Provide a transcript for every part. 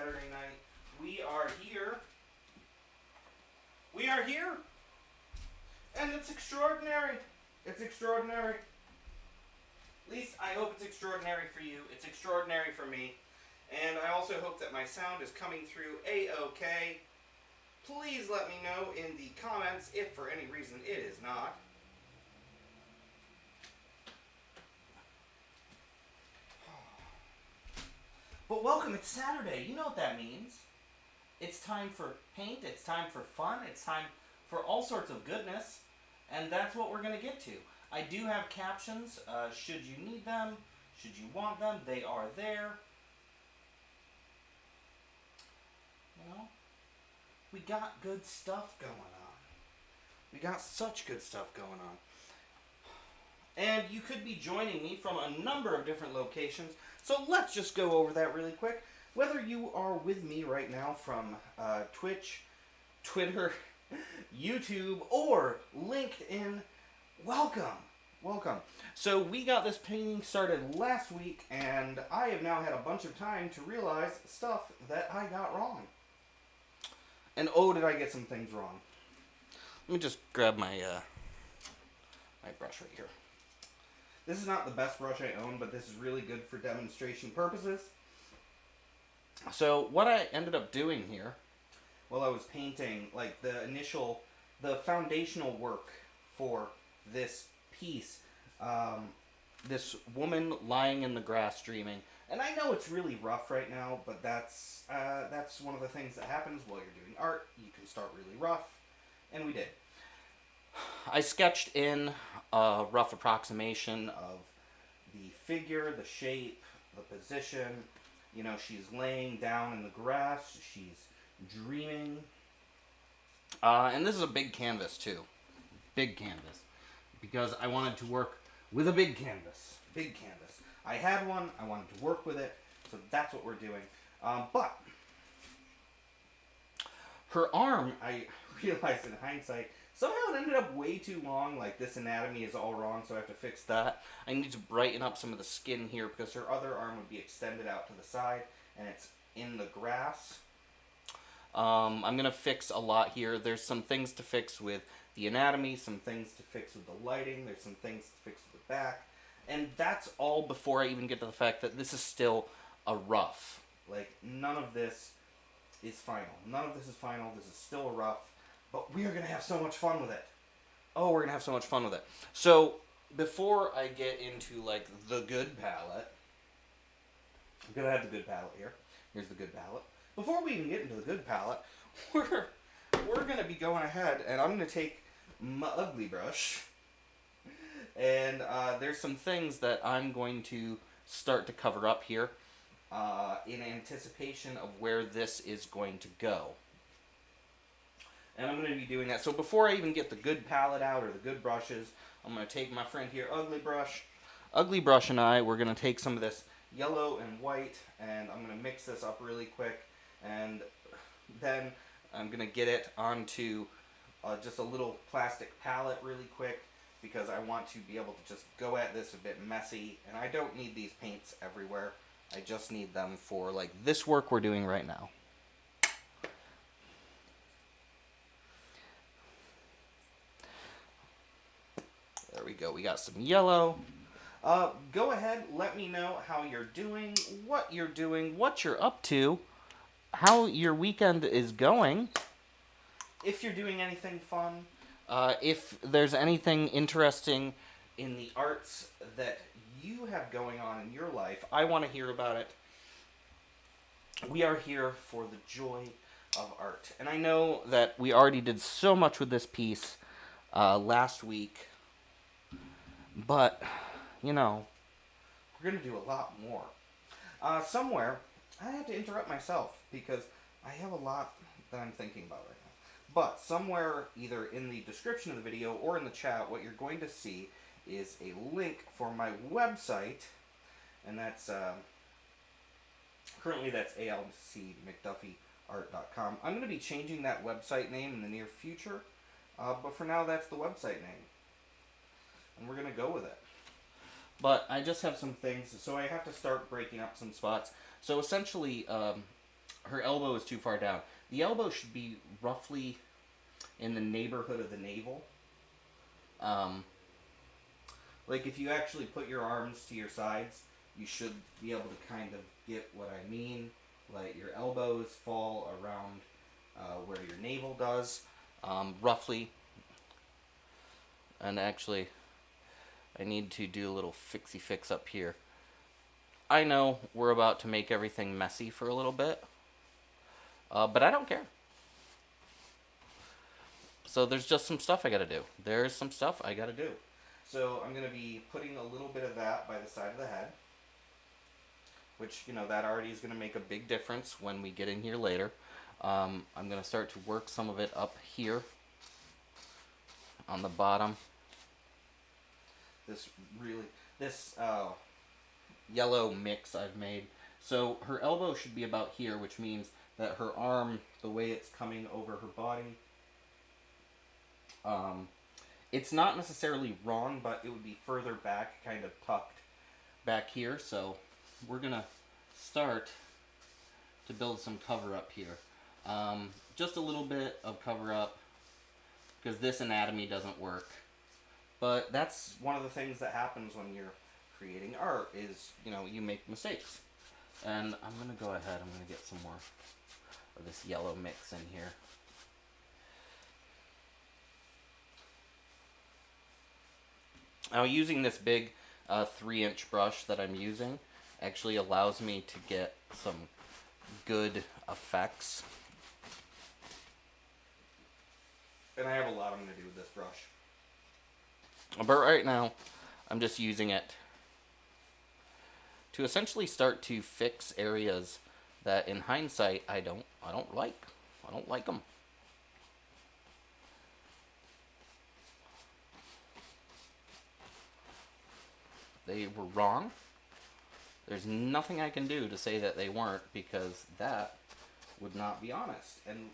Saturday night. We are here. We are here. And it's extraordinary. It's extraordinary. At least I hope it's extraordinary for you. It's extraordinary for me. And I also hope that my sound is coming through A-OK. Please let me know in the comments if for any reason it is not. But welcome, it's Saturday. You know what that means. It's time for paint, it's time for fun, it's time for all sorts of goodness. And that's what we're going to get to. I do have captions. Should you need them, should you want them, they are there. You know, we got good stuff going on. We got such good stuff going on. And you could be joining me from a number of different locations. So let's just go over that really quick. Whether you are with me right now from Twitch, Twitter, YouTube, or LinkedIn, welcome. Welcome. So we got this painting started last week, and I have now had a bunch of time to realize stuff that I got wrong. And oh, did I get some things wrong. Let me just grab my my brush right here. This is not the best brush I own, but this is really good for demonstration purposes. So what I ended up doing here, while I was painting, like the foundational work for this piece, this woman lying in the grass dreaming. And I know it's really rough right now, but that's one of the things that happens while you're doing art. You can start really rough, and we did. I sketched in a rough approximation of the figure, the shape, the position. You know, she's laying down in the grass. She's dreaming. And this is a big canvas, too. Big canvas. Because I wanted to work with a big canvas. Big canvas. I had one. I wanted to work with it. So that's what we're doing. But her arm, I realized in hindsight, somehow it ended up way too long. Like, this anatomy is all wrong, so I have to fix that. I need to brighten up some of the skin here because her other arm would be extended out to the side, and it's in the grass. I'm going to fix a lot here. There's some things to fix with the anatomy, some things to fix with the lighting, there's some things to fix with the back. And that's all before I even get to the fact that this is still a rough. Like, none of this is final. None of this is final. This is still a rough. But we are going to have so much fun with it. Oh, we're going to have so much fun with it. So, before I get into, like, the good palette, I'm going to have the good palette here. Here's the good palette. Before we even get into the good palette, we're going to be going ahead, and I'm going to take my ugly brush, and there's some things that I'm going to start to cover up here in anticipation of where this is going to go. And I'm going to be doing that. So before I even get the good palette out or the good brushes, I'm going to take my friend here, Ugly Brush. Ugly Brush and we're going to take some of this yellow and white, and I'm going to mix this up really quick. And then I'm going to get it onto just a little plastic palette really quick because I want to be able to just go at this a bit messy. And I don't need these paints everywhere. I just need them for like this work we're doing right now. There we go. We got some yellow. Go ahead. Let me know how you're doing, what you're up to, how your weekend is going. If you're doing anything fun. If there's anything interesting in the arts that you have going on in your life, I want to hear about it. We are here for the joy of art. And I know that we already did so much with this piece last week. But, you know, we're going to do a lot more. Somewhere, I have to interrupt myself because I have a lot that I'm thinking about right now. But somewhere, either in the description of the video or in the chat, what you're going to see is a link for my website. And that's, currently that's alcmcduffyart.com. I'm going to be changing that website name in the near future. But for now, that's the website name. And we're going to go with it. But I just have some things, so I have to start breaking up some spots. So essentially, her elbow is too far down. The elbow should be roughly in the neighborhood of the navel. Um, like if you actually put your arms to your sides, you should be able to kind of get what I mean. Like your elbows fall around where your navel does, roughly. And actually, I need to do a little fixie fix up here. I know we're about to make everything messy for a little bit, but I don't care. So there's just some stuff I gotta do. There's some stuff I gotta do. So I'm gonna be putting a little bit of that by the side of the head, which, you know, that already is gonna make a big difference when we get in here later. I'm gonna start to work some of it up here on the bottom. This yellow mix I've made. So her elbow should be about here, which means that her arm, the way it's coming over her body, it's not necessarily wrong, but it would be further back, kind of tucked back here. So we're gonna start to build some cover up here. Just a little bit of cover up, because this anatomy doesn't work. But that's one of the things that happens when you're creating art is, you know, you make mistakes. And I'm going to go ahead, I'm going to get some more of this yellow mix in here. Now using this big 3-inch brush that I'm using actually allows me to get some good effects. And I have a lot I'm going to do with this brush. But right now, I'm just using it to essentially start to fix areas that, in hindsight, I don't like. I don't like them. They were wrong. There's nothing I can do to say that they weren't, because that would not be honest. And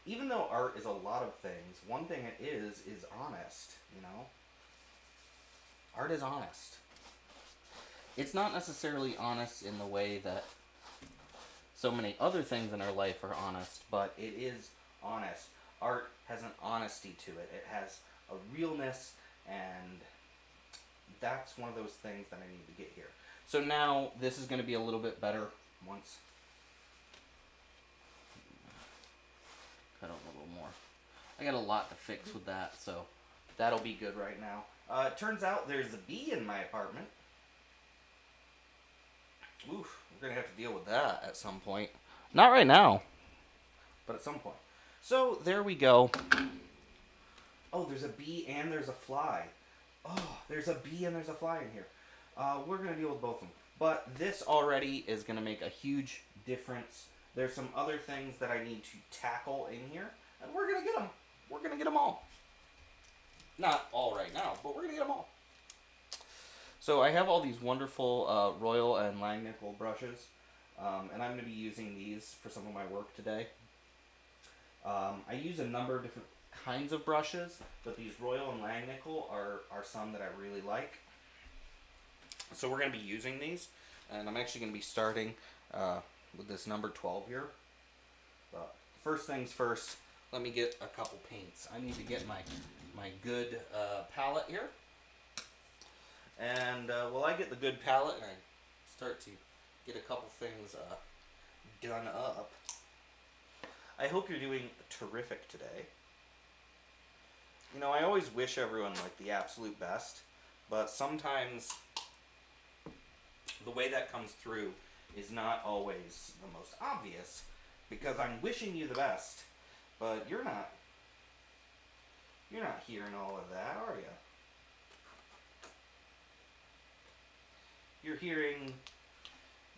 even though art is a lot of things, one thing it is honest, you know? Art is honest. It's not necessarily honest in the way that so many other things in our life are honest, but it is honest. Art has an honesty to it. It has a realness, and that's one of those things that I need to get here. So now this is going to be a little bit better once. Cut out a little more. I got a lot to fix with that, so that'll be good right now. It turns out there's a bee in my apartment. Oof, we're going to have to deal with that at some point. Not right now, but at some point. So there we go. Oh, there's a bee and there's a fly. Oh, there's a bee and there's a fly in here. We're going to deal with both of them. But this already is going to make a huge difference. There's some other things that I need to tackle in here, and we're going to get them. We're going to get them all. Not all right now, but we're going to get them all. So I have all these wonderful Royal and Langnickel brushes, and I'm going to be using these for some of my work today. I use a number of different kinds of brushes, but these Royal and Langnickel are some that I really like. So we're going to be using these, and I'm actually going to be starting with this number 12 here. But first things first, let me get a couple paints. I need to get my good palette here. And while I get the good palette and I start to get a couple things done up, I hope you're doing terrific today. You know, I always wish everyone like the absolute best, but sometimes the way that comes through is not always the most obvious, because I'm wishing you the best, but you're not hearing all of that, are you? You're hearing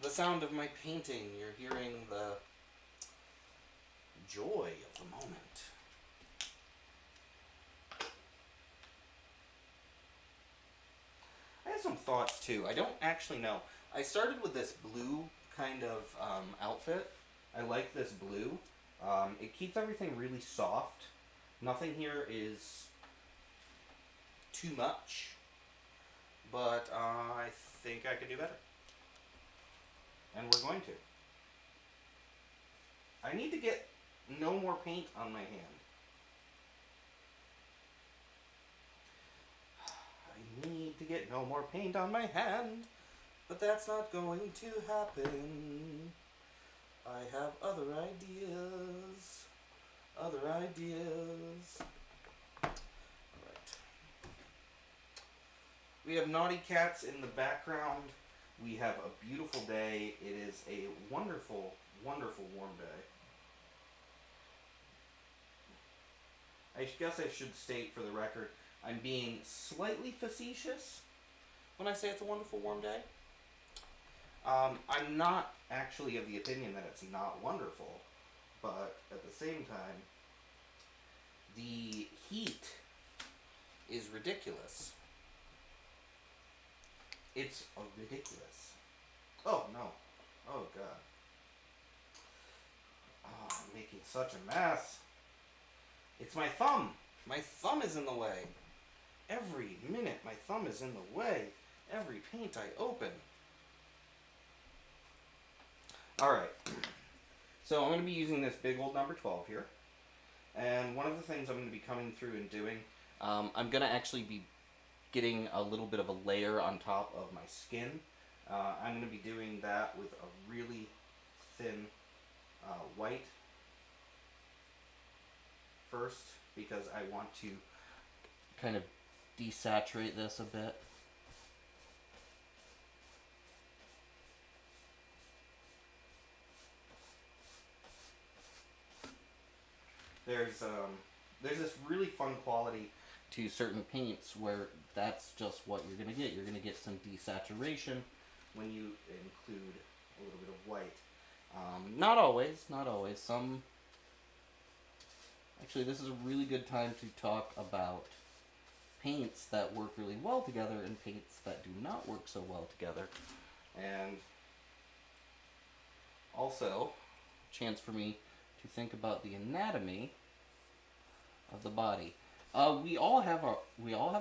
the sound of my painting. You're hearing the joy of the moment. I have some thoughts too. I don't actually know. I started with this blue kind of outfit. I like this blue. It keeps everything really soft. Nothing here is too much. But I think I could do better. And we're going to. I need to get no more paint on my hand. I need to get no more paint on my hand, but that's not going to happen. I have other ideas. Other ideas. Alright. We have Naughty Cats in the background. We have a beautiful day. It is a wonderful, wonderful warm day. I guess I should state for the record, I'm being slightly facetious when I say it's a wonderful warm day. I'm not actually of the opinion that it's not wonderful, but at the same time, the heat is ridiculous. It's ridiculous. Oh, no. Oh, God. Oh, I'm making such a mess. It's my thumb. My thumb is in the way. Every minute, my thumb is in the way. Every paint I open. Alright. So I'm going to be using this big old number 12 here. And one of the things I'm going to be coming through and doing, I'm going to actually be getting a little bit of a layer on top of my skin. I'm going to be doing that with a really thin white first, because I want to kind of desaturate this a bit. There's this really fun quality to certain paints where that's just what you're going to get. You're going to get some desaturation when you include a little bit of white. Not always, not always. Actually, this is a really good time to talk about paints that work really well together and paints that do not work so well together. And also, a chance for me to think about the anatomy of the body. We all have a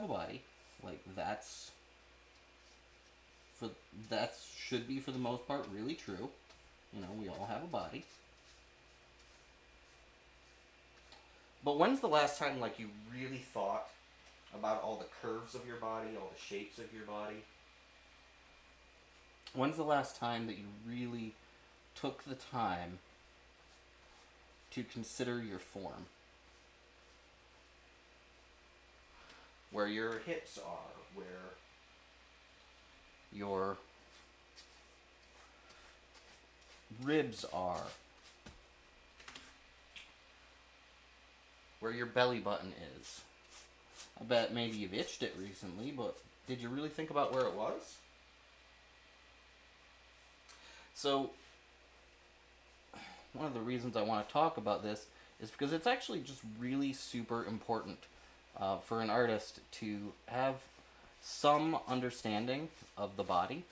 body. Like that should be for the most part really true. You know, we all have a body. But when's the last time like you really thought about all the curves of your body, all the shapes of your body? When's the last time that you really took the time to consider your form? Where your hips are, where your ribs are, where your belly button is. I bet maybe you've itched it recently, but did you really think about where it was? So, one of the reasons I want to talk about this is because it's actually just really super important for an artist to have some understanding of the body.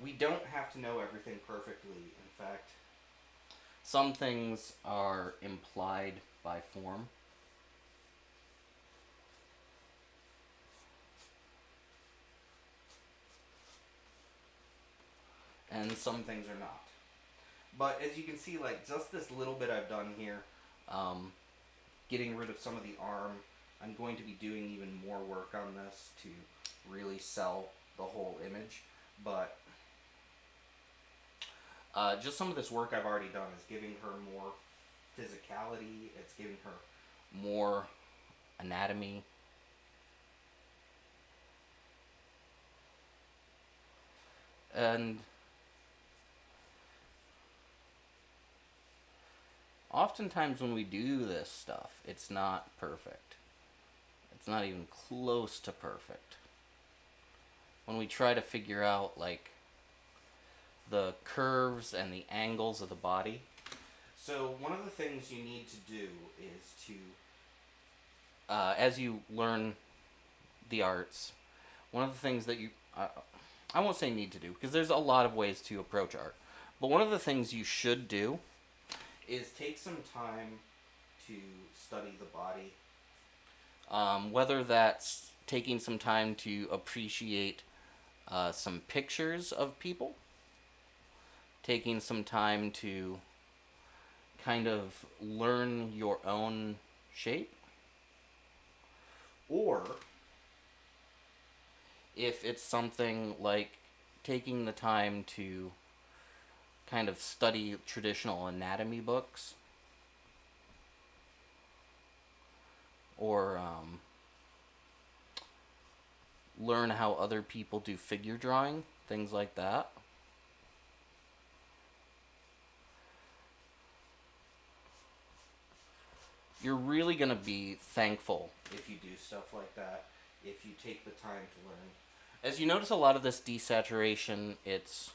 We don't have to know everything perfectly. In fact, some things are implied by form. And some things are not. But as you can see, like just this little bit I've done here, getting rid of some of the arm, I'm going to be doing even more work on this to really sell the whole image. But just some of this work I've already done is giving her more physicality, it's giving her more anatomy. And oftentimes when we do this stuff, it's not perfect. It's not even close to perfect. When we try to figure out, like, the curves and the angles of the body. So one of the things you need to do is to, as you learn the arts, one of the things that you, I won't say need to do, because there's a lot of ways to approach art, but one of the things you should do is take some time to study the body. Whether that's taking some time to appreciate some pictures of people, taking some time to kind of learn your own shape, or if it's something like taking the time to kind of study traditional anatomy books, or learn how other people do figure drawing, things like that. You're really going to be thankful if you do stuff like that, if you take the time to learn. As you notice, a lot of this desaturation, it's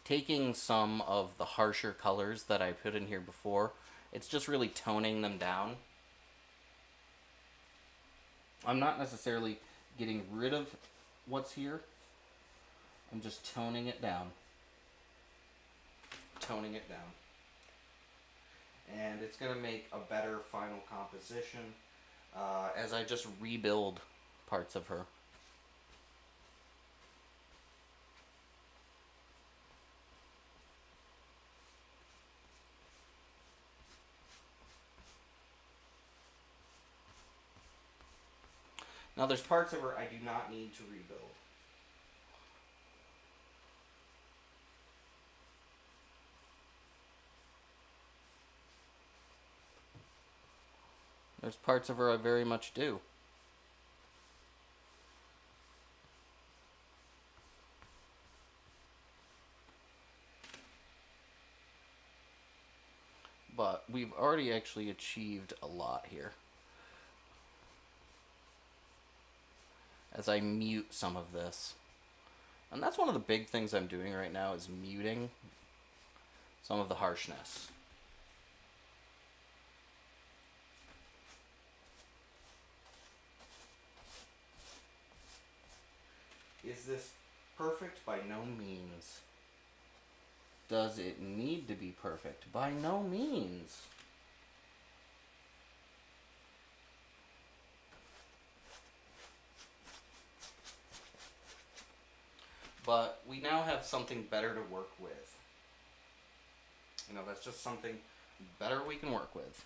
taking some of the harsher colors that I put in here before. It's just really toning them down. I'm not necessarily getting rid of what's here. I'm just toning it down. Toning it down. And it's going to make a better final composition as I just rebuild parts of her. Now there's parts of her I do not need to rebuild. There's parts of her I very much do. But we've already actually achieved a lot here. As I mute some of this. And that's one of the big things I'm doing right now, is muting some of the harshness. Is this perfect? By no means. Does it need to be perfect? By no means. But we now have something better to work with. You know, that's just something better we can work with.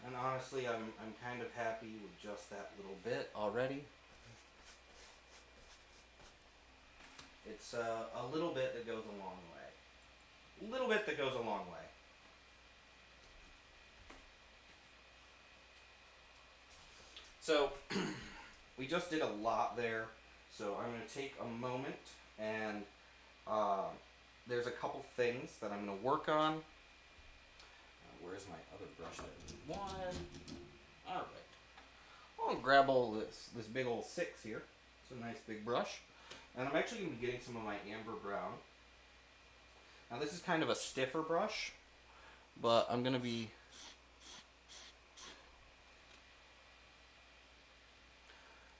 And honestly, I'm kind of happy with just that little bit already. It's a little bit that goes a long way. A little bit that goes a long way. So, we just did a lot there, so I'm going to take a moment, and there's a couple things that I'm going to work on. Where's my other brush that we wanted? Alright. I'm going to grab all this big old 6 here. It's a nice big brush. And I'm actually going to be getting some of my amber brown. Now this is kind of a stiffer brush, but I'm going to be...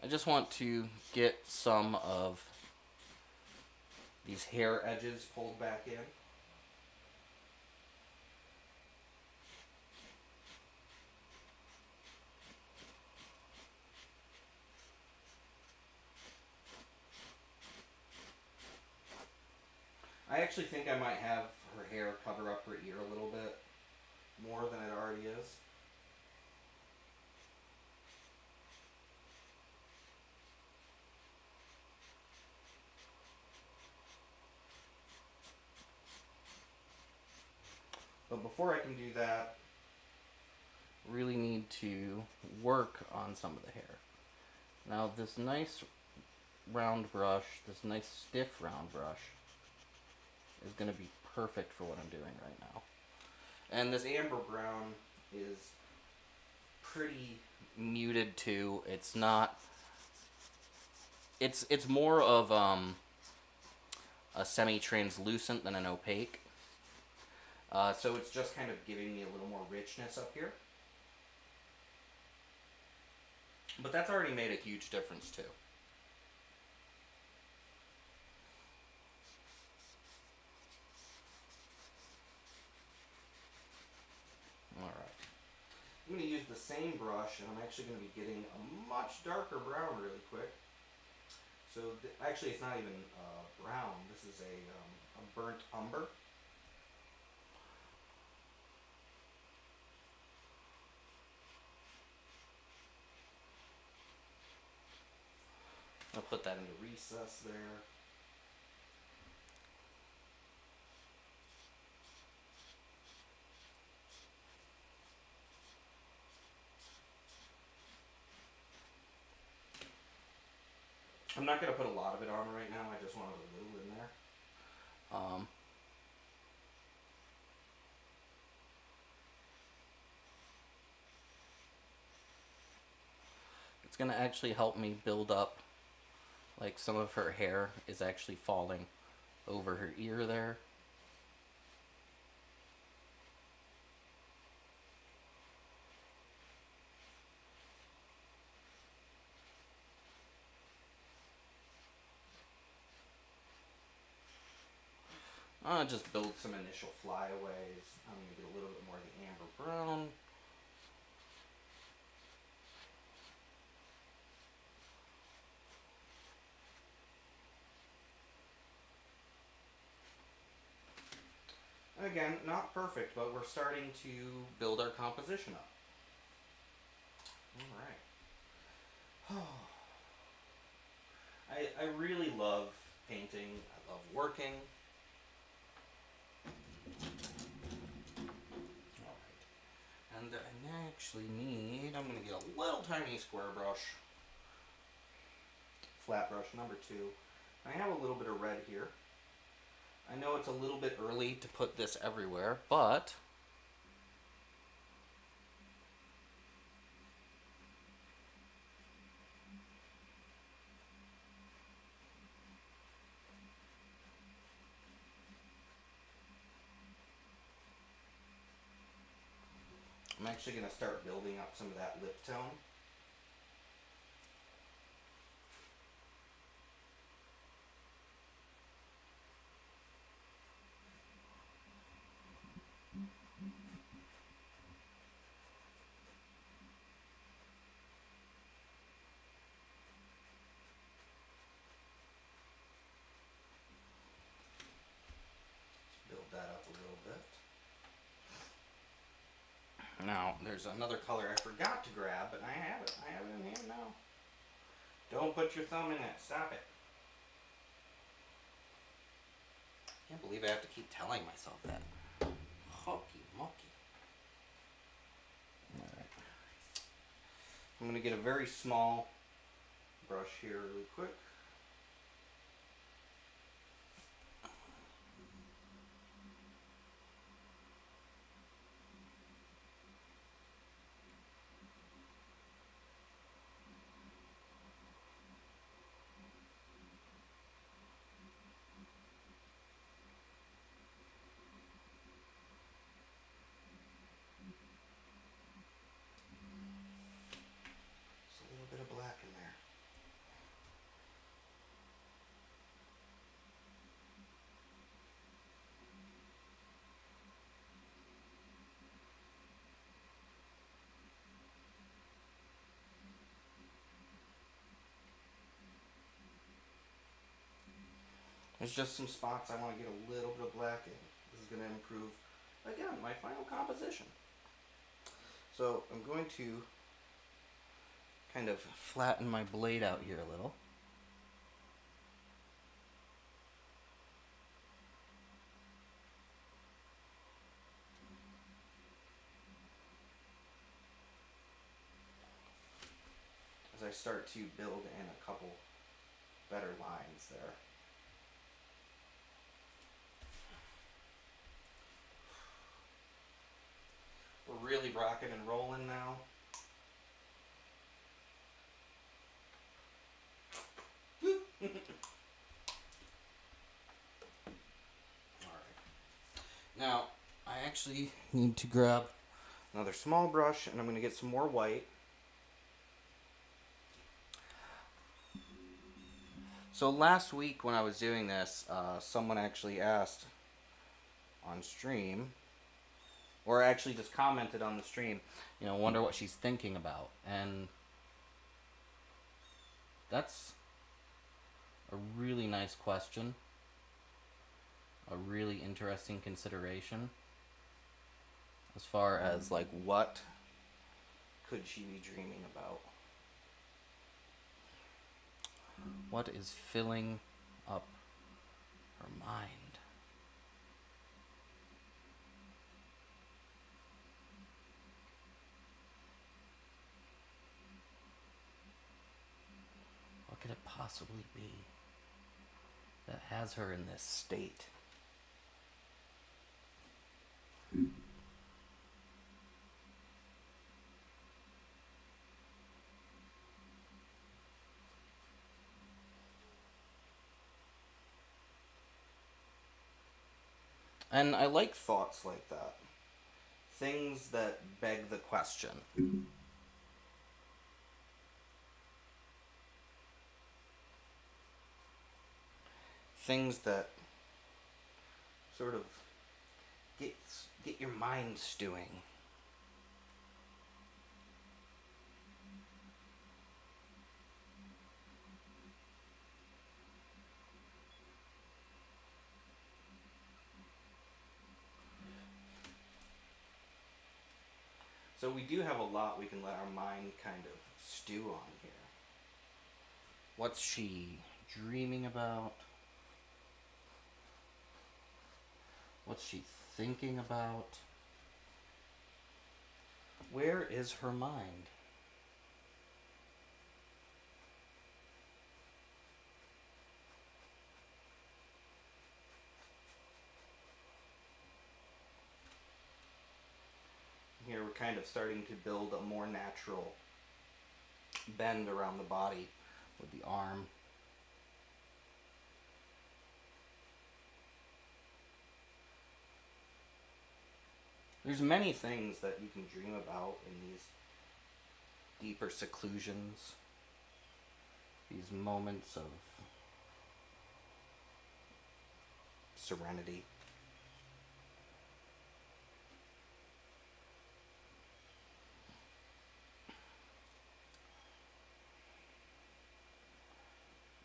I just want to get some of these hair edges pulled back in. I actually think I might have her hair cover up her ear a little bit more than it already is. But before I can do that, really need to work on some of the hair. Now this nice round brush, this nice stiff round brush, is going to be perfect for what I'm doing right now. And this amber brown is pretty muted too. It's not... It's more of a semi-translucent than an opaque. So it's just kind of giving me a little more richness up here. But that's already made a huge difference too. Alright. same brush, and I'm actually going to be getting a much darker brown really quick. So actually, it's not even brown. This is a burnt umber. I'll put that into recess there. I'm not going to put a lot of it on right now. I just wanted a little in there. It's going to actually help me build up, like some of her hair is actually falling over her ear there. I'll just build some initial flyaways. I'm going to get a little bit more of the amber brown. Again, not perfect, but we're starting to build our composition up. Alright. I really love painting. I love working. And I actually need, I'm going to get a little tiny square brush, flat brush number 2. I have a little bit of red here. I know it's a little bit early to put this everywhere, but I'm actually going to start building up some of that lip tone. Build that up a little bit. Now, there's another color I forgot to grab, but I have it. I have it in hand now. Don't put your thumb in it. Stop it. I can't believe I have to keep telling myself that. Hockey monkey. Alright. I'm going to get a very small brush here really quick. Black in there. There's just some spots I want to get a little bit of black in. This is going to improve, again, my final composition. So I'm going to kind of flatten my blade out here a little. As I start to build in a couple better lines there. We're really rocking and rolling now. Now, I actually need to grab another small brush, and I'm going to get some more white. So last week when I was doing this, someone actually asked on stream, or actually just commented on the stream, Wonder what she's thinking about. And that's a really nice question. A really interesting consideration. As far as, like, what could she be dreaming about? What is filling up her mind? What could it possibly be that has her in this state? And I like thoughts like that. Things that beg the question. Things that sort of get your mind stewing. So we do have a lot we can let our mind kind of stew on here. What's she dreaming about? What's she thinking about? Where is her mind? Here we're kind of starting to build a more natural bend around the body with the arm. There's many things that you can dream about in these deeper seclusions, these moments of serenity.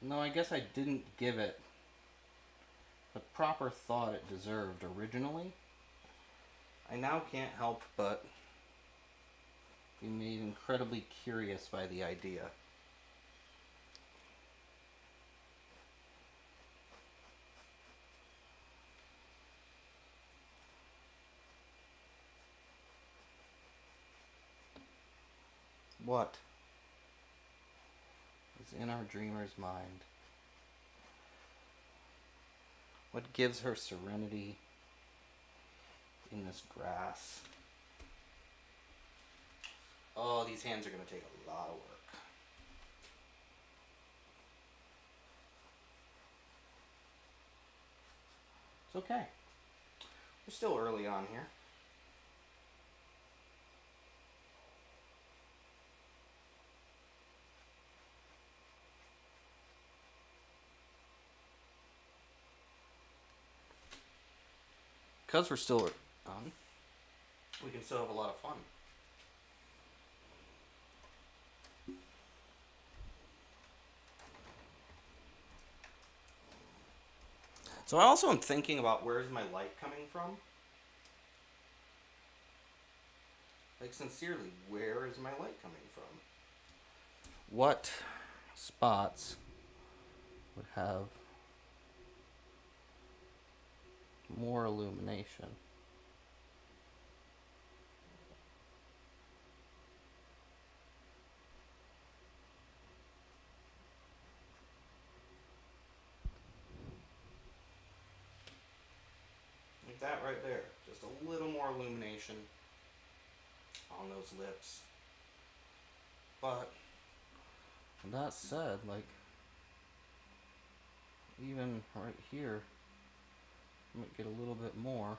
No, I guess I didn't give it the proper thought it deserved originally. I now can't help but be made incredibly curious by the idea. What is in our dreamer's mind? What gives her serenity in this grass? Oh, these hands are going to take a lot of work. It's okay. We're still early on here. Because we're still on, we can still have a lot of fun. So I also am thinking about where is my light coming from? Like, sincerely, where is my light coming from? What spots would have more illumination? Like that right there. Just a little more illumination on those lips. But that said, like, even right here, I might get a little bit more.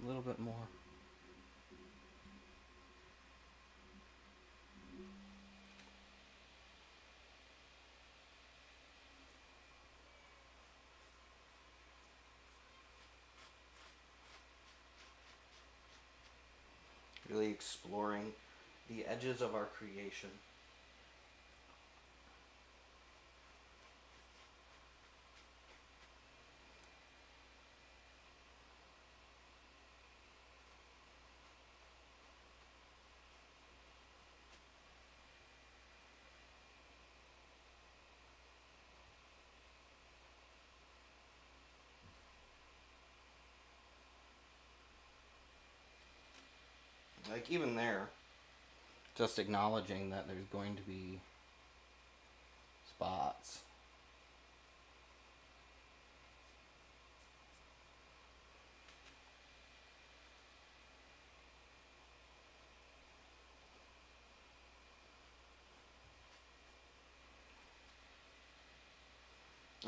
A little bit more. Really exploring the edges of our creation. Like even there, just acknowledging that there's going to be spots.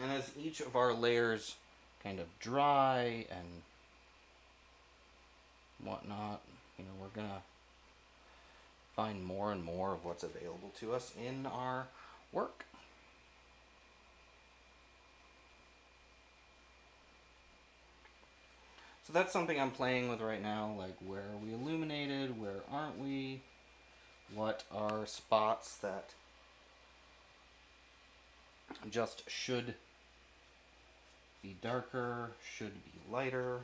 And as each of our layers kind of dry and whatnot, we're gonna find more and more of what's available to us in our work. So that's something I'm playing with right now, like where are we illuminated, where aren't we, what are spots that just should be darker, should be lighter.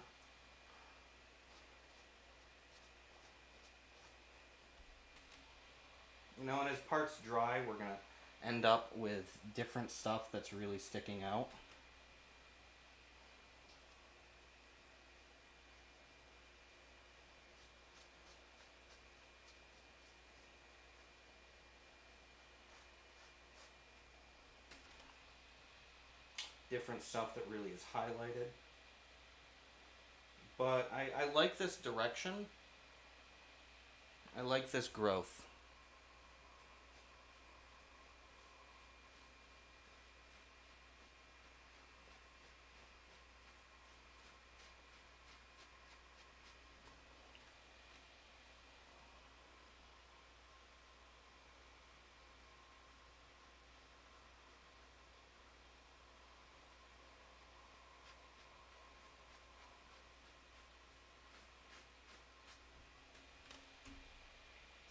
And as parts dry, we're going to end up with different stuff that's really sticking out. Different stuff that really is highlighted. But I like this direction. I like this growth.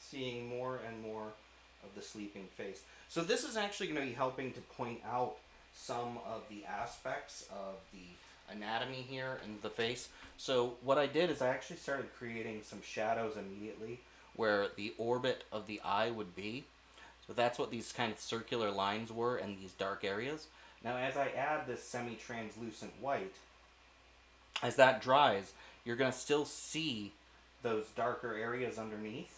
Seeing more and more of the sleeping face. So this is actually going to be helping to point out some of the aspects of the anatomy here in the face. So what I did is I actually started creating some shadows immediately where the orbit of the eye would be. So that's what these kind of circular lines were in these dark areas. Now as I add this semi-translucent white, as that dries, you're going to still see those darker areas underneath.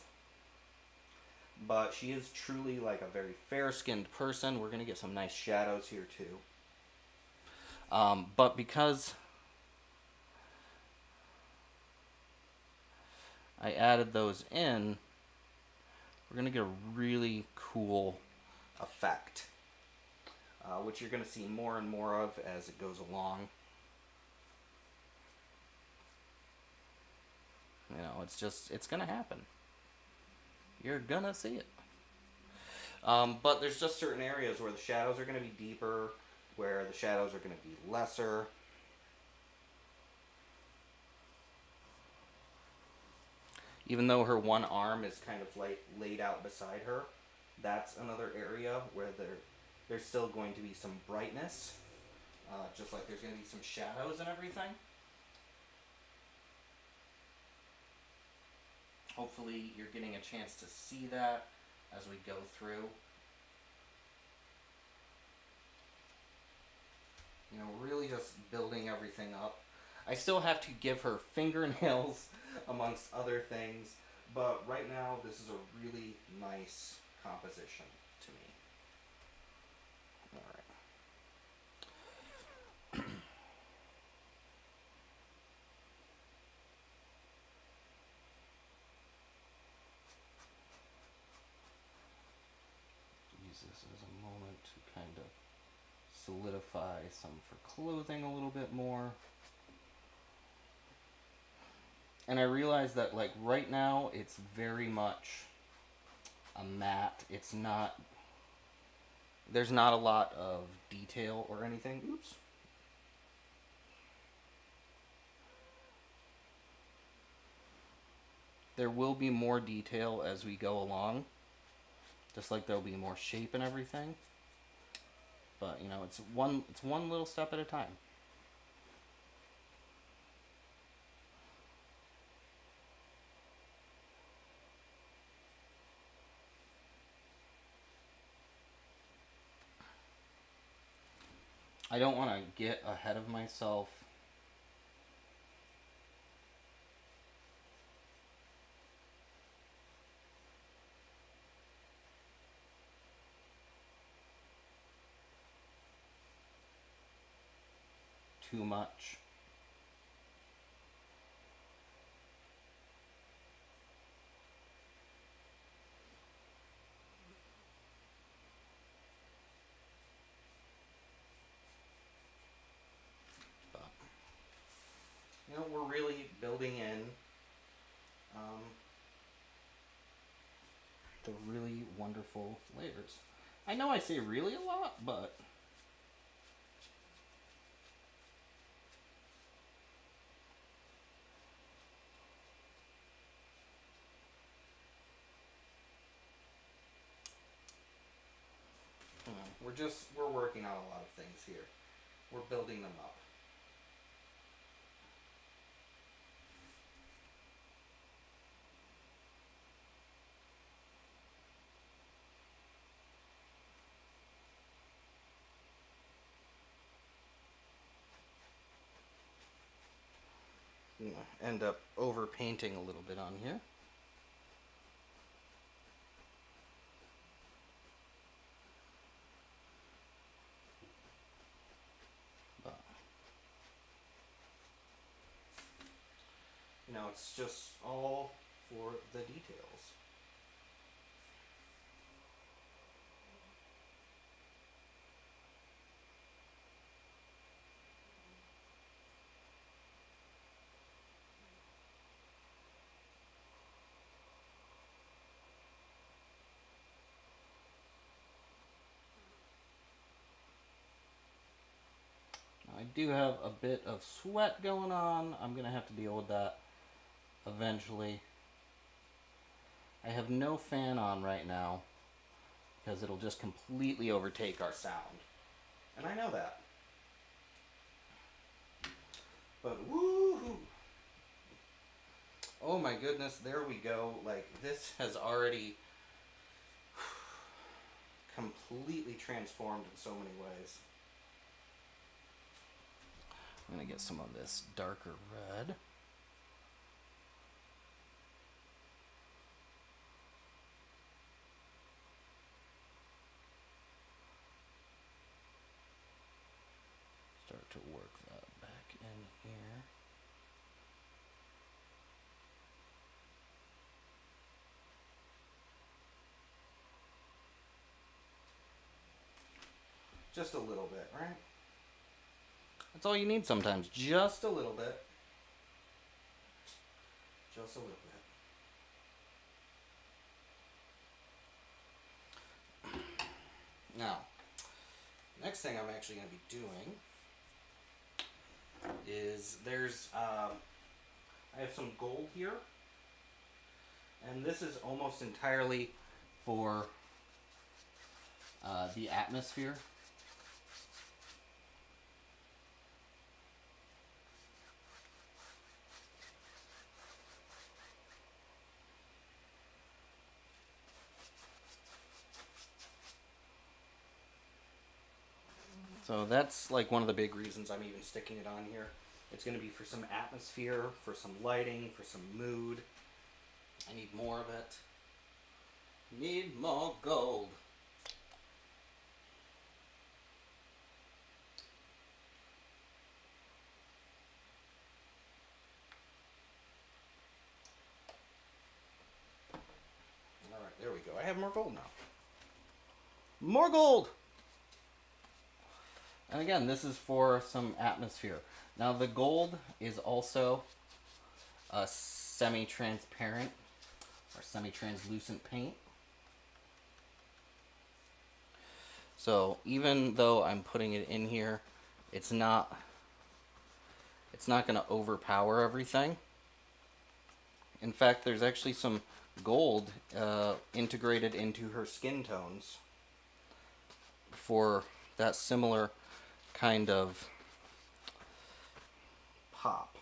But she is truly like a very fair-skinned person. We're going to get some nice shadows here too. But because I added those in, we're going to get a really cool effect, which you're going to see more and more of as it goes along. It's going to happen. You're gonna see it. But there's just certain areas where the shadows are going to be deeper, where the shadows are going to be lesser. Even though her one arm is kind of like laid out beside her, that's another area where there's still going to be some brightness, just like there's going to be some shadows and everything. Hopefully you're getting a chance to see that as we go through. Really just building everything up. I still have to give her fingernails amongst other things, but right now this is a really nice composition to me. Alright. This as a moment to kind of solidify some for clothing a little bit more. And I realize that like right now it's very much a matte. It's not, there's not a lot of detail or anything. Oops. There will be more detail as we go along, just like there'll be more shape and everything. But you know, it's one little step at a time. I don't want to get ahead of myself. Too much. But you know, we're really building in um, the really wonderful layers. I know I say really a lot, but we're working on a lot of things here. We're building them up. You know, end up over painting a little bit on here. But you know, it's just all for the details. I do have a bit of sweat going on. I'm going to have to deal with that eventually. I have no fan on right now because it'll just completely overtake our sound. And I know that. But woohoo! Oh my goodness, there we go. Like, this has already completely transformed in so many ways. I'm going to get some of this darker red. Start to work that back in here. Just a little bit, right? That's all you need sometimes. Just a little bit. Just a little bit. Now, next thing I'm actually going to be doing is I have some gold here. And this is almost entirely for the atmosphere. So that's like one of the big reasons I'm even sticking it on here. It's going to be for some atmosphere, for some lighting, for some mood. I need more of it. Need more gold. Alright, there we go. I have more gold now. More gold! And again, this is for some atmosphere. Now the gold is also a semi-transparent or semi-translucent paint. So even though I'm putting it in here, it's not going to overpower everything. In fact, there's actually some gold integrated into her skin tones for that similar kind of pop.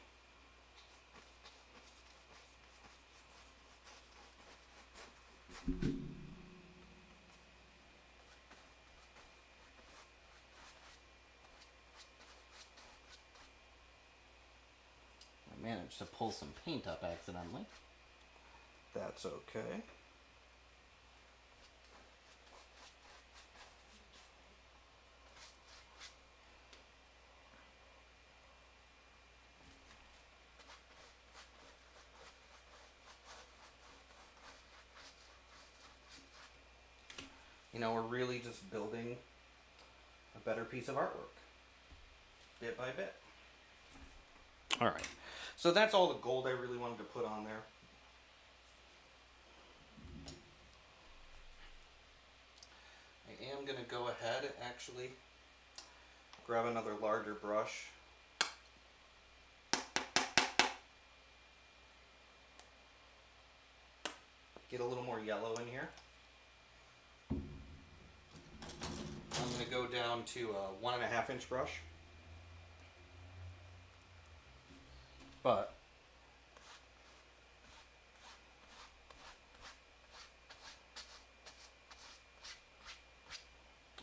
I managed to pull some paint up accidentally. That's okay. You know, we're really just building a better piece of artwork, bit by bit. All right, so that's all the gold I really wanted to put on there. I am going to go ahead and actually grab another larger brush. Get a little more yellow in here. I'm going to go down to a 1.5 inch brush. But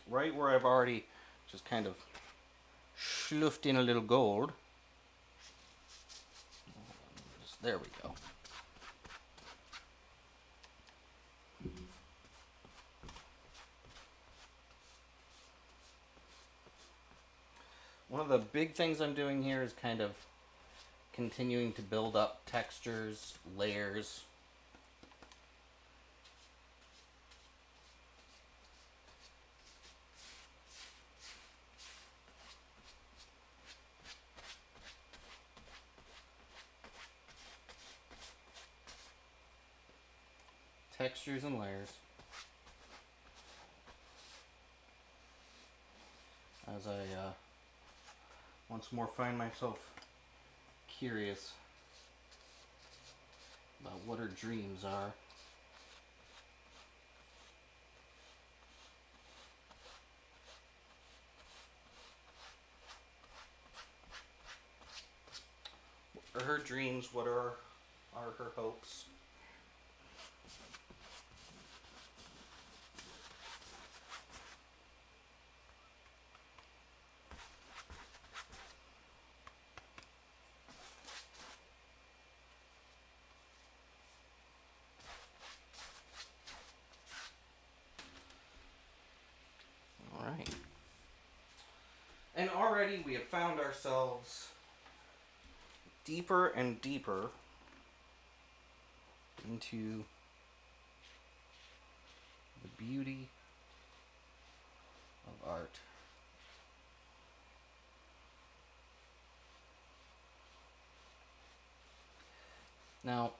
right where I've already just kind of schloofed in a little gold. There we go. One of the big things I'm doing here is kind of continuing to build up textures, layers. Textures and layers. As I once more find myself curious about what her dreams are. What are her dreams? What are her hopes? And already we have found ourselves deeper and deeper into the beauty of art. Now,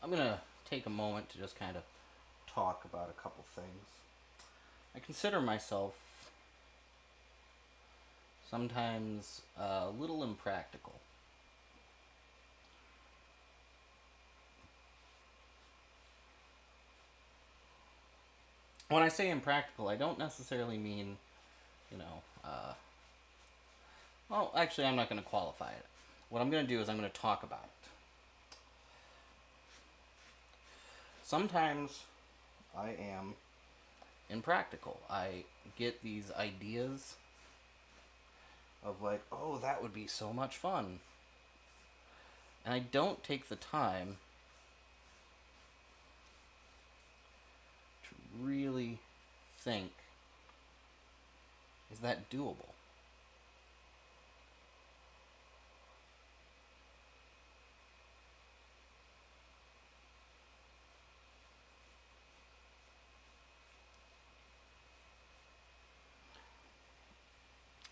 I'm going to take a moment to just kind of talk about a couple things. I consider myself sometimes a little impractical. When I say impractical, I don't necessarily mean, well, actually, I'm not going to qualify it. What I'm going to do is I'm going to talk about it. Sometimes I am impractical. I get these ideas of like, oh, that would be so much fun. And I don't take the time to really think, is that doable?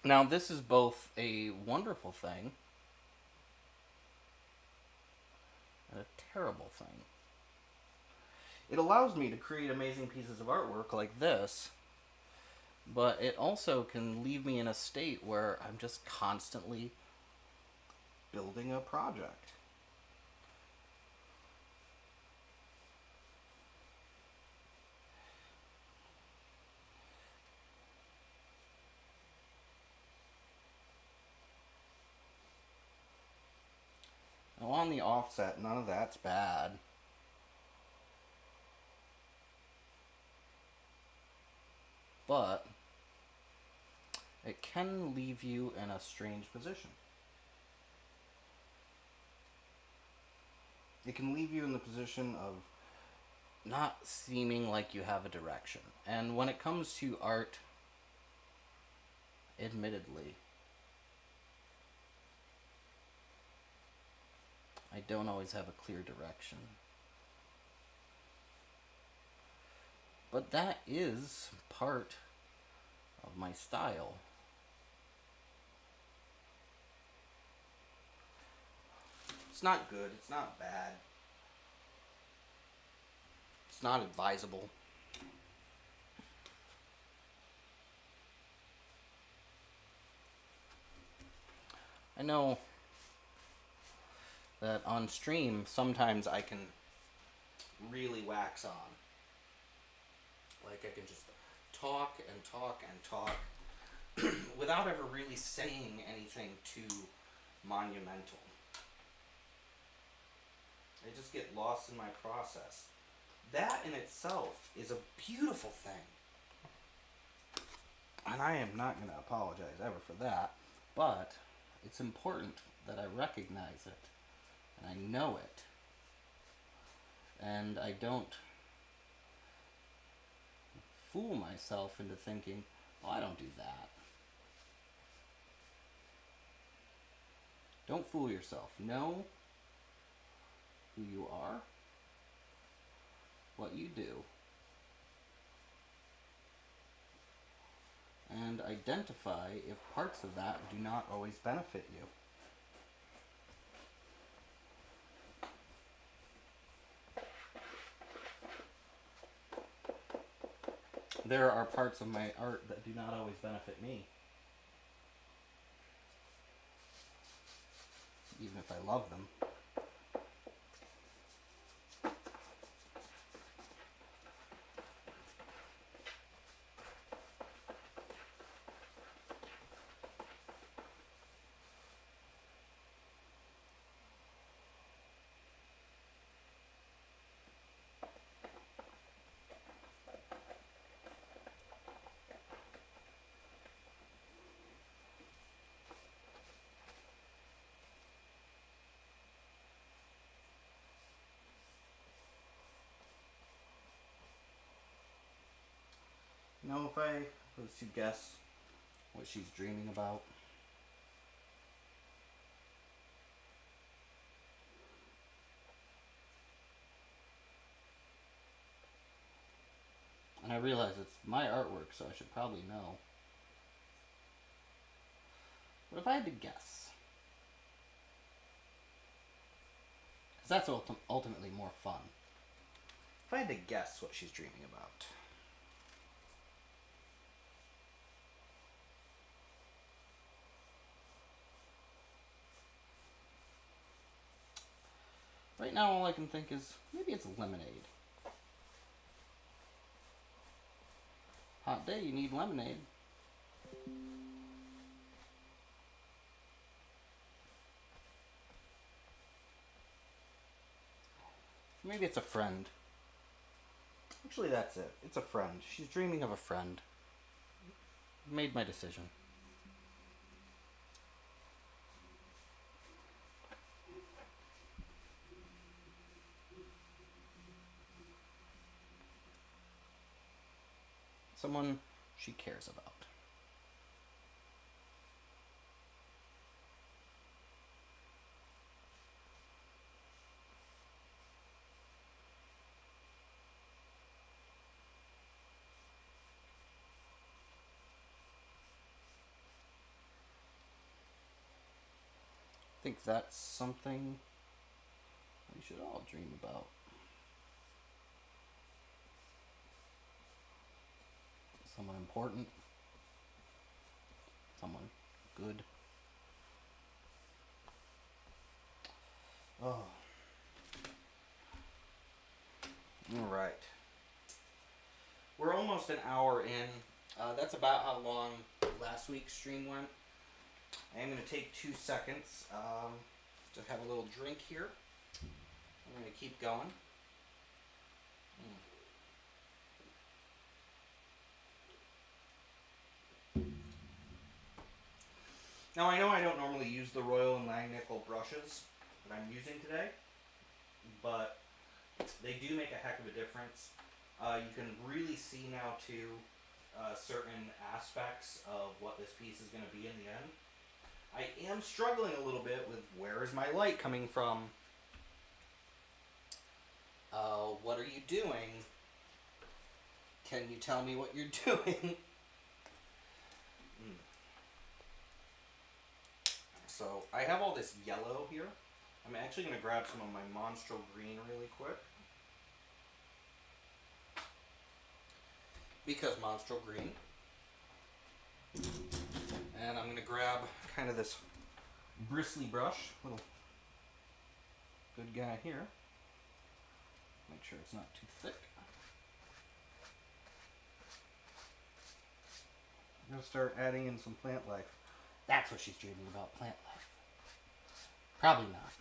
Now, this is both a wonderful thing and a terrible thing. It allows me to create amazing pieces of artwork like this, but it also can leave me in a state where I'm just constantly building a project. down the offset, none of that's bad. But it can leave you in a strange position. It can leave you in the position of not seeming like you have a direction. And when it comes to art, admittedly, I don't always have a clear direction. But that is part of my style. It's not good, it's not bad. It's not advisable. I know that on stream, sometimes I can really wax on. Like, I can just talk and talk and talk without ever really saying anything too monumental. I just get lost in my process. That in itself is a beautiful thing. And I am not going to apologize ever for that. But it's important that I recognize it. And I know it. And I don't fool myself into thinking, oh, I don't do that. Don't fool yourself. Know who you are, what you do, and identify if parts of that do not always benefit you. There are parts of my art that do not always benefit me. Even if I love them. You know, if I was to guess what she's dreaming about, and I realize it's my artwork, so I should probably know. But if I had to guess, because that's ultimately more fun. If I had to guess what she's dreaming about, right now all I can think is maybe it's lemonade. Hot day, you need lemonade. Maybe it's a friend. Actually, that's it. It's a friend. She's dreaming of a friend. Made my decision. Someone she cares about. I think that's something we should all dream about. Someone important. Someone good. Oh. Alright. We're almost an hour in. That's about how long last week's stream went. I am going to take 2 seconds to have a little drink here. I'm going to keep going. Now I know I don't normally use the Royal and Langnickel brushes that I'm using today, but they do make a heck of a difference. You can really see now too certain aspects of what this piece is going to be in the end. I am struggling a little bit with where is my light coming from? What are you doing? Can you tell me what you're doing? So I have all this yellow here. I'm actually going to grab some of my Monstro Green really quick. Because Monstro Green. And I'm going to grab kind of this bristly brush. Little good guy here. Make sure it's not too thick. I'm going to start adding in some plant life. That's what she's dreaming about, plant life. Probably not.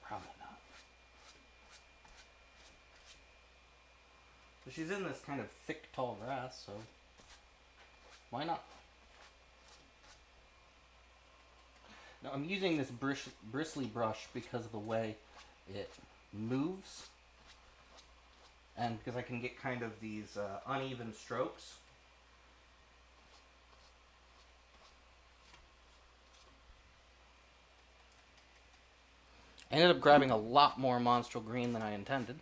Probably not. So she's in this kind of thick, tall grass, so why not? Now I'm using this bristly brush because of the way it moves and because I can get kind of these uneven strokes. I ended up grabbing a lot more Monstro Green than I intended.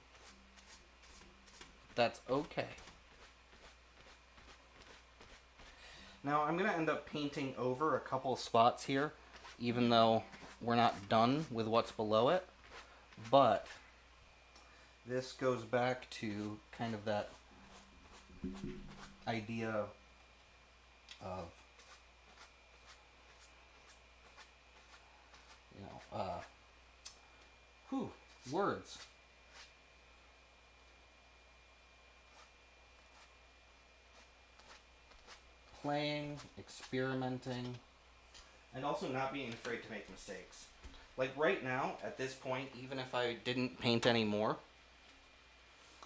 That's okay. Now I'm going to end up painting over a couple of spots here, even though we're not done with what's below it. But this goes back to kind of that idea of, words. Playing, experimenting, and also not being afraid to make mistakes. Like right now, at this point, even if I didn't paint any more,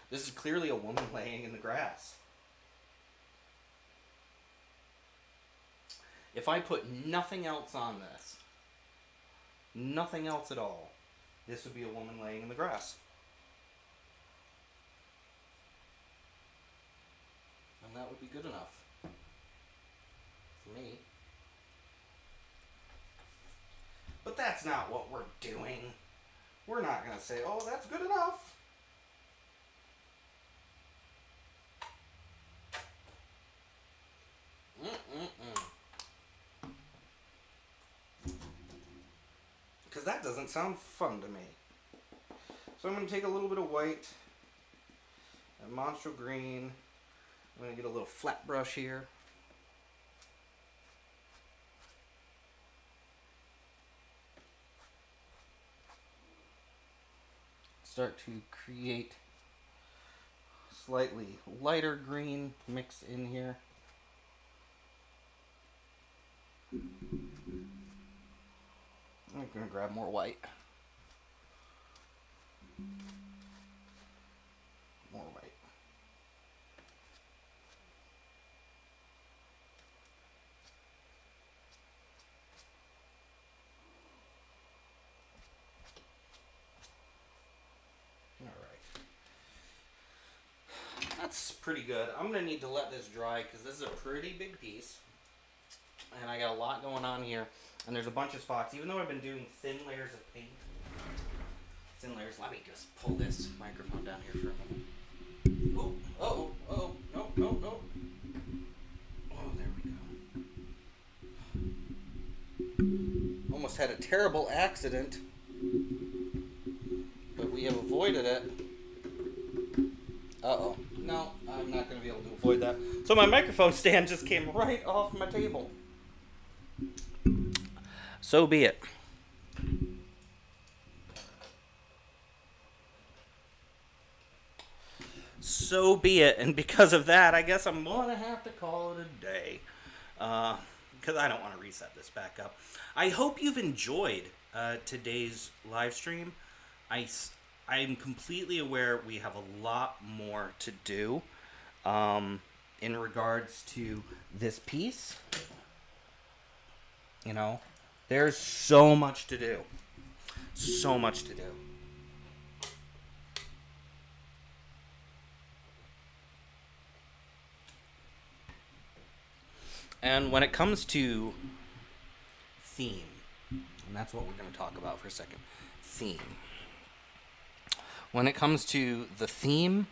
this is clearly a woman laying in the grass. If I put nothing else on this, nothing else at all, this would be a woman laying in the grass. And that would be good enough for me. But that's not what we're doing. We're not going to say, oh, that's good enough. Because that doesn't sound fun to me. So I'm going to take a little bit of white and Monstro Green. I'm going to get a little flat brush here. Start to create slightly lighter green mixed in here. I'm going to grab more white. More white. Alright. That's pretty good. I'm going to need to let this dry because this is a pretty big piece. And I got a lot going on here. And there's a bunch of spots. Even though I've been doing thin layers of paint. Thin layers. Let me just pull this microphone down here for a moment. Oh, no. Oh, there we go. Almost had a terrible accident. But we have avoided it. Uh-oh. No, I'm not going to be able to avoid that. So my microphone stand just came right off my table. So be it. So be it. And because of that, I guess I'm going to have to call it a day. Because because I don't want to reset this back up. I hope you've enjoyed today's live stream. I'm completely aware we have a lot more to do in regards to this piece. You know, there's so much to do. So much to do. And when it comes to theme, and that's what we're going to talk about for a second, theme. When it comes to the theme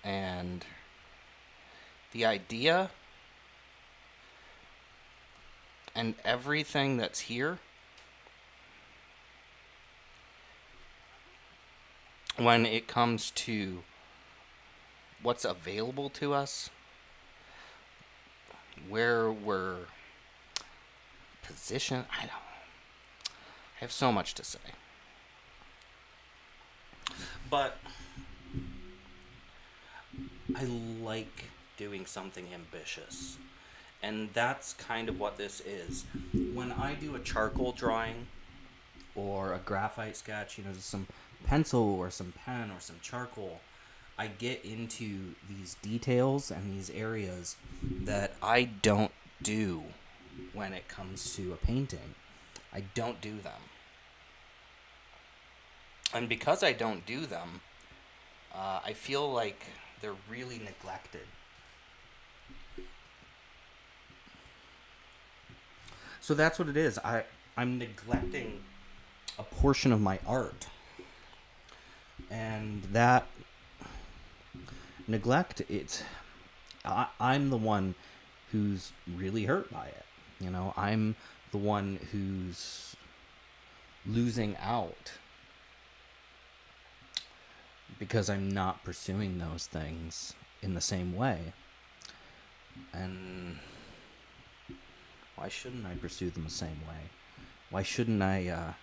and the idea and everything that's here, when it comes to what's available to us, where we're positioned, I have so much to say. But I like doing something ambitious. And that's kind of what this is. When I do a charcoal drawing or a graphite sketch, just some pencil or some pen or some charcoal, I get into these details and these areas that I don't do when it comes to a painting. I don't do them. And because I don't do them, I feel like they're really neglected. So that's what it is. I'm neglecting a portion of my art. And that neglect, I'm the one who's really hurt by it. I'm the one who's losing out because I'm not pursuing those things in the same way. And why shouldn't I pursue them the same way? Why shouldn't I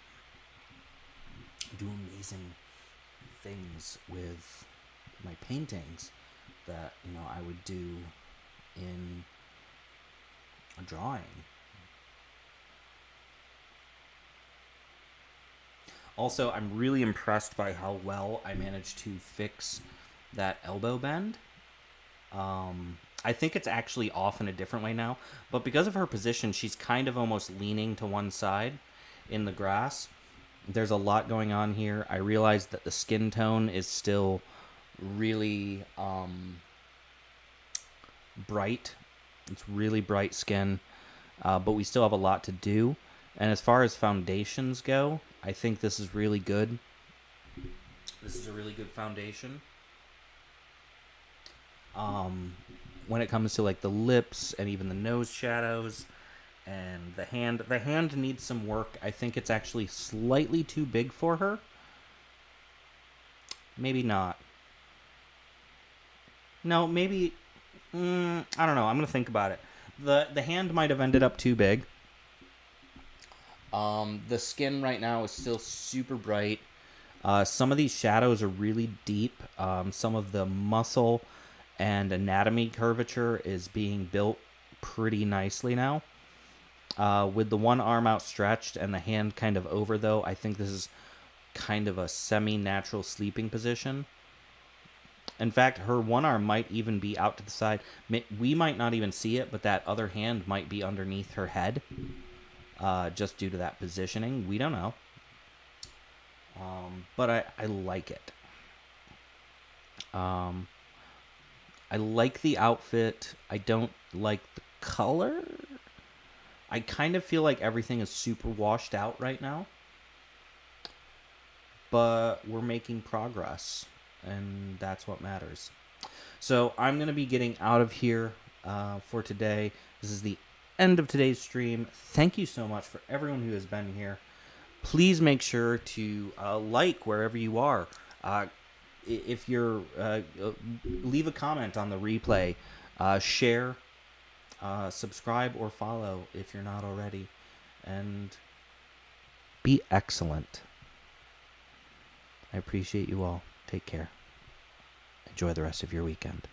do amazing things with my paintings that I would do in a drawing? Also, I'm really impressed by how well I managed to fix that elbow bend. I think it's actually off in a different way now, but because of her position, she's kind of almost leaning to one side in the grass. There's a lot going on here. I realize that the skin tone is still really bright. It's really bright skin, but we still have a lot to do. And as far as foundations go, I think this is really good. This is a really good foundation. When it comes to like the lips and even the nose shadows and the hand needs some work. I think it's actually slightly too big for her. Maybe not. No, maybe. I don't know. I'm gonna think about it. The hand might have ended up too big. The skin right now is still super bright. Some of these shadows are really deep. Some of the muscle and anatomy curvature is being built pretty nicely now. With the one arm outstretched and the hand kind of over, though, I think this is kind of a semi-natural sleeping position. In fact, her one arm might even be out to the side. We might not even see it, but that other hand might be underneath her head, just due to that positioning. We don't know. But I like it. I like the outfit. I don't like the color. I kind of feel like everything is super washed out right now. But we're making progress, and that's what matters. So I'm going to be getting out of here for today. This is the end of today's stream. Thank you so much for everyone who has been here. Please make sure to like wherever you are. If you're leave a comment on the replay, share, subscribe or follow if you're not already, and be excellent. I appreciate you all. Take care. Enjoy the rest of your weekend.